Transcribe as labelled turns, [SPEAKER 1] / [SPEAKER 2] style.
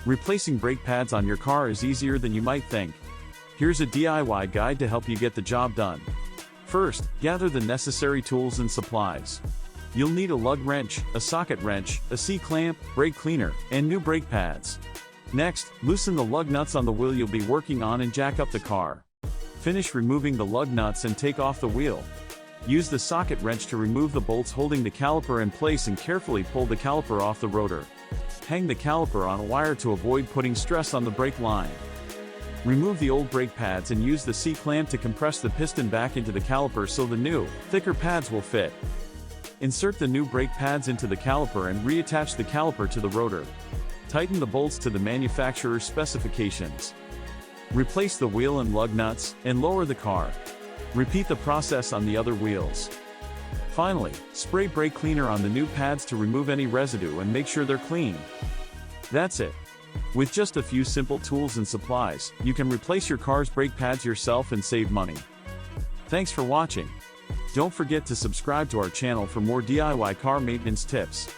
[SPEAKER 1] Replacing brake pads on your car is easier than you might think. Here's a DIY guide to help you get the job done. First, gather the necessary tools and supplies. You'll need a lug wrench, a socket wrench, a C-clamp, brake cleaner, and new brake pads. Next, loosen the lug nuts on the wheel you'll be working on and jack up the car. Finish removing the lug nuts and take off the wheel. Use the socket wrench to remove the bolts holding the caliper in place and carefully pull the caliper off the rotor. Hang the caliper on a wire to avoid putting stress on the brake line. Remove the old brake pads and use the C-clamp to compress the piston back into the caliper so the new, thicker pads will fit. Insert the new brake pads into the caliper and reattach the caliper to the rotor. Tighten the bolts to the manufacturer's specifications. Replace the wheel and lug nuts, and lower the car. Repeat the process on the other wheels. Finally, spray brake cleaner on the new pads to remove any residue and make sure they're clean. That's it. With just a few simple tools and supplies, you can replace your car's brake pads yourself and save money. Thanks for watching. Don't forget to subscribe to our channel for more DIY car maintenance tips.